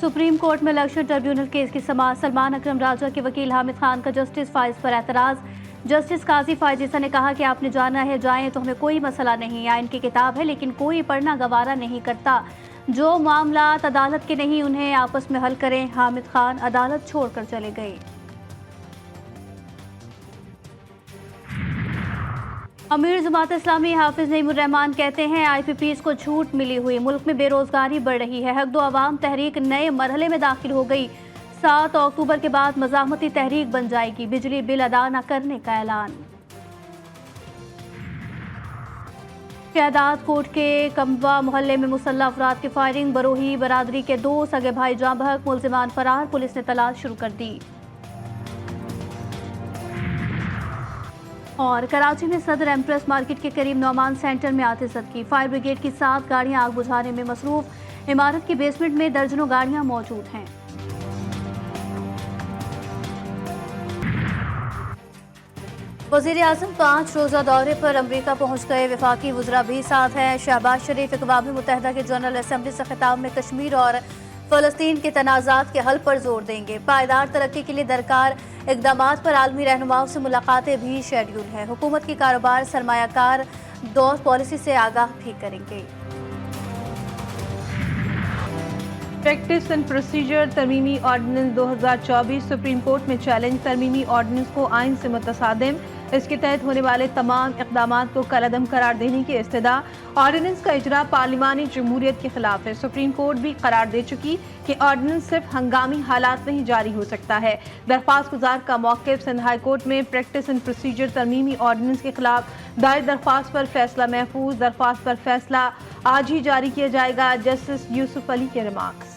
Supreme Court में election tribunal case की समाअत। सलमान अकरम राजा के वकील हामिद खान का जस्टिस फाइज पर एतराज। जस्टिस काजी फायजीसा ने कहा कि आपने जाना है जाएं तो हमें कोई मसला नहीं, आइन की किताब है लेकिन कोई पढ़ना गवारा नहीं करता। जो मामलात अदालत के नहीं उन्हें आपस में हल करें। हामिद खान अदालत छोड़कर चले गए। अमीर जमात इस्लामी हाफिज नईमुर रहमान कहते हैं IPPs को छूट मिली हुई, मुल्क में बेरोजगारी बढ़ रही है। हक दो अवाम तहरीक नए मरहले में दाखिल हो गई। 7 अक्टूबर के बाद मज़ाहमती तहरीक बन जाएगी। बिजली बिल अदा न करने का ऐलान। शहदाद कोट के कमवा मोहल्ले में मुसल्लह अफराद की फायरिंग। बरोही बरादरी के 2 सगे भाई जाँ बहक, मुलजिमान फरार। पुलिस ने तलाश शुरू कर दी। और कराची में सदर एम्प्रेस मार्केट के करीब नौमान सेंटर में आतिशत की। फायर ब्रिगेड की 7 गाड़ियां आग बुझाने में मसरूफ। इमारत की बेसमेंट में दर्जनों गाड़ियां मौजूद हैं। वज़ीर आज़म 5 रोज़ा दौरे पर अमरीका पहुंच गए। वफाकी वज़रा भी साथ हैं। शहबाज शरीफ अक़वाम मुत्तहिदा के जनरल असम्बली से खिताब में कश्मीर और फ़लस्तीन के तनाज़ात के हल पर जोर देंगे। पायदार तरक्की के लिए दरकार इक़दामात पर आलमी रहनुमाओं से मुलाकातें भी शेड्यूल हैं। हुकूमत की कारोबार सरमायाकार दौर पॉलिसी से आगाह भी करेंगे। प्रैक्टिस एंड प्रोसीजर तरमीमी ऑर्डिनेंस 2024 सुप्रीम कोर्ट में चैलेंज। तरमीमी ऑर्डिनेंस को आइन से मुतसादिम, इसके तहत होने वाले तमाम इक़दामात को कलअदम करार देने की इस्तदा। ऑर्डिनेंस का इजरा पार्लिमानी जमहूरियत के खिलाफ है। सुप्रीम कोर्ट भी करार दे चुकी कि ऑर्डिनेंस सिर्फ हंगामी हालात में ही जारी हो सकता है। दरख्वास्त गुजार का मौक़िफ़। सिंध हाई कोर्ट में प्रैक्टिस एंड प्रोसीजर तरमीमी ऑर्डिनेंस के खिलाफ दायर दरख्वास्त पर फैसला महफूज। दरख्वास्त पर फैसला आज ही जारी किया जाएगा। जस्टिस यूसुफ अली के रिमार्क्स।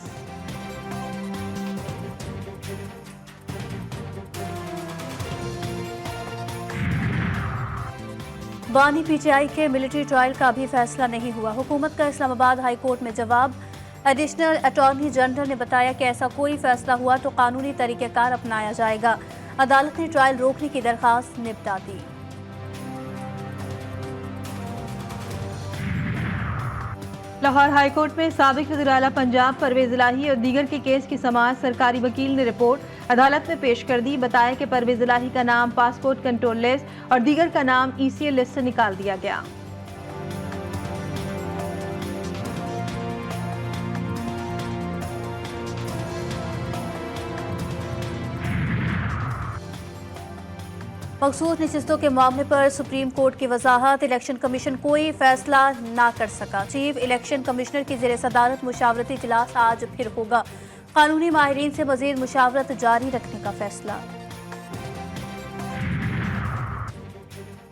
बानी PTI के मिलिट्री ट्रायल का भी फैसला नहीं हुआ। हुकूमत का इस्लामाबाद हाई कोर्ट में जवाब। एडिशनल अटॉर्नी जनरल ने बताया कि ऐसा कोई फैसला हुआ तो कानूनी तरीक़ेकार अपनाया जाएगा। अदालत ने ट्रायल रोकने की दरख्वास्त निपटा दी। लाहौर हाई कोर्ट में साबिक वज़ीर आला पंजाब परवेज़ इलाही और दीगर के केस की समाअत। सरकारी वकील ने रिपोर्ट अदालत में पेश कर दी। बताया कि परवेज़ इलाही का नाम पासपोर्ट कंट्रोल लिस्ट और दीगर का नाम ECL लिस्ट से निकाल दिया गया। मखसूस नशिस्तों के मामले पर सुप्रीम कोर्ट की वजाहत। इलेक्शन कमीशन कोई फैसला ना कर सका। चीफ इलेक्शन कमिश्नर की ज़ेर सदारत मुशावरती इजलास आज फिर होगा। कानूनी माहिरीन से मजीद मुशावरत जारी रखने का फैसला।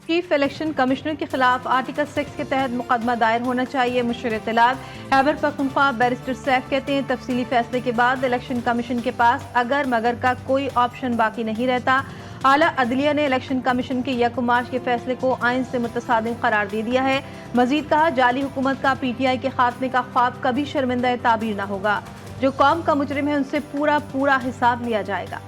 चीफ इलेक्शन कमिश्नर के खिलाफ आर्टिकल 6 के तहत मुकदमा दायर होना चाहिए। मुशर इत्तलात खैबर पख्तूनख्वा बैरिस्टर सैफ कहते हैं तफसीली फैसले के बाद इलेक्शन कमीशन के पास अगर मगर का कोई ऑप्शन बाकी नहीं रहता। आला अदलिया ने इलेक्शन कमीशन के 1 मार्च के फैसले को आइन से मुतसादिम करार दे दिया है। मजीद कहा जाली हुकूमत का PTI के खात्मे का ख्वाब कभी शर्मिंदा ताबीर न होगा। जो कौम का मुजरिम है उनसे पूरा हिसाब लिया जाएगा।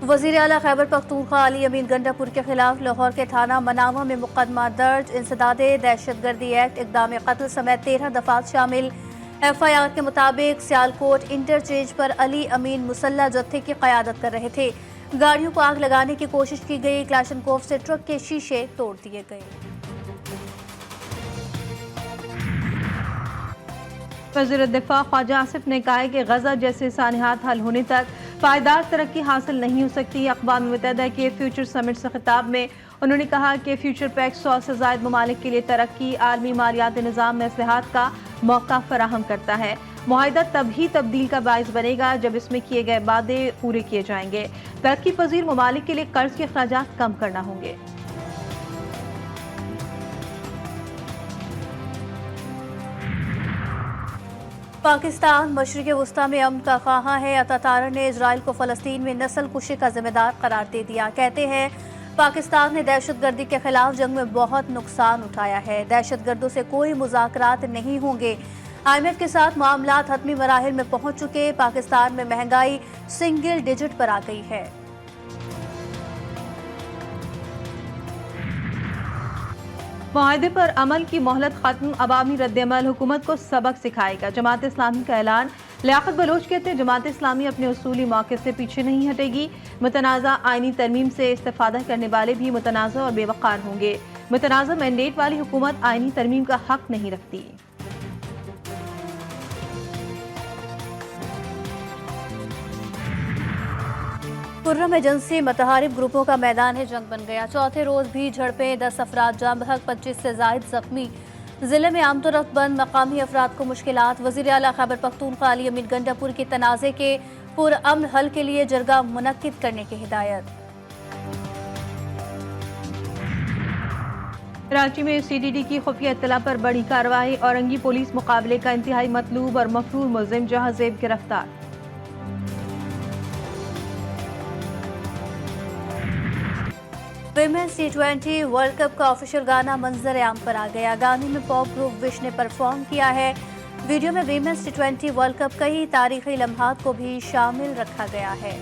वज़ीर आला खैबर पख्तूनख्वा अली अमीन गंडापुर के खिलाफ लाहौर के थाना मनावा में मुकदमा दर्ज। इंसदादे दहशतगर्दी एक्ट, इक़दाम कत्ल समेत 13 दफात शामिल। FIR के मुताबिक सियालकोट इंटरचेंज पर अली अमीन मुसल्ला जत्थे की क़यादत कर रहे थे। गाड़ियों को आग लगाने की कोशिश की गई। क्लाशनकोफ से ट्रक के शीशे तोड़ दिए गए। वज़ीर दिफा ख्वाजा आसिफ ने कहा है कि गजा जैसे सानिहात हल होने तक पायदार तरक्की हासिल नहीं हो सकती। अक़वाम मुत्तहिदा के फ्यूचर समिट से खिताब में उन्होंने कहा कि फ्यूचर पैक्ट 100 से ज़ायद ममालिक के लिए तरक्की आलमी मालियाती निज़ाम में इस्लाहात का मौका फराहम करता है। मुआहिदा तभी तब्दील का बाइस बनेगा जब इसमें किए गए वादे पूरे किए जाएंगे। तरक्की पजीर ममालिक के लिए कर्ज के अखराजात कम करना होंगे। पाकिस्तान मशरिक़ वस्ता में अमन का ख्वाहा है। अतातारा ने इजराइल को फ़लस्तीन में नस्ल कुशी का जिम्मेदार करार दे दिया। कहते हैं पाकिस्तान ने दहशतगर्दी के खिलाफ जंग में बहुत नुकसान उठाया है। दहशतगर्दों से कोई मुज़ाकरात नहीं होंगे। IMF के साथ मामलात हतमी मराहिल में पहुंच चुके। पाकिस्तान में महंगाई सिंगल डिजिट पर आ गई है। मुआहदे पर अमल की मोहलत खत्म, अवामी रद्दअमल हुकूमत को सबक सिखाएगा। जमात इस्लामी का ऐलान। लियाकत बलोच कहते हैं जमात इस्लामी अपने उसूली मौके से पीछे नहीं हटेगी। मुतनाज़ा आईनी तरमीम से इस्तेफादा करने वाले भी मुतनाज़ा और बेवकार होंगे। मुतनाज़ा मैंडेट वाली हुकूमत आईनी तरमीम का हक नहीं रखती। खुर्रम एजेंसी मतहारिब ग्रुपों का मैदान है जंग बन गया। चौथे रोज भी झड़पें, 10 अफराद जाम बहक, 25 से जायद जख्मी। जिले में आमतौर रफ्त बंद, मकामी अफराद को मुश्किलात। वज़ीर आला खैबर पख्तूनख्वा अली अमीन गंडापुर की तनाज़े के पुरअमन हल के लिए जरगा मुनक्किद करने की हिदायत। कराची में CDD की खुफिया इत्तला पर बड़ी कार्रवाई। औरंगी पुलिस मुकाबले का इंतहाई मतलूब और मफरूर मुलजिम जहाज़ेब गिरफ्तार। विमेंस T20 वर्ल्ड कप का ऑफिशियल गाना मंजर आम पर आ गया। गाने में पॉप ग्रुप विश ने परफॉर्म किया है। वीडियो में विमेंस T20 वर्ल्ड कप कई तारीखी लम्हात को भी शामिल रखा गया है।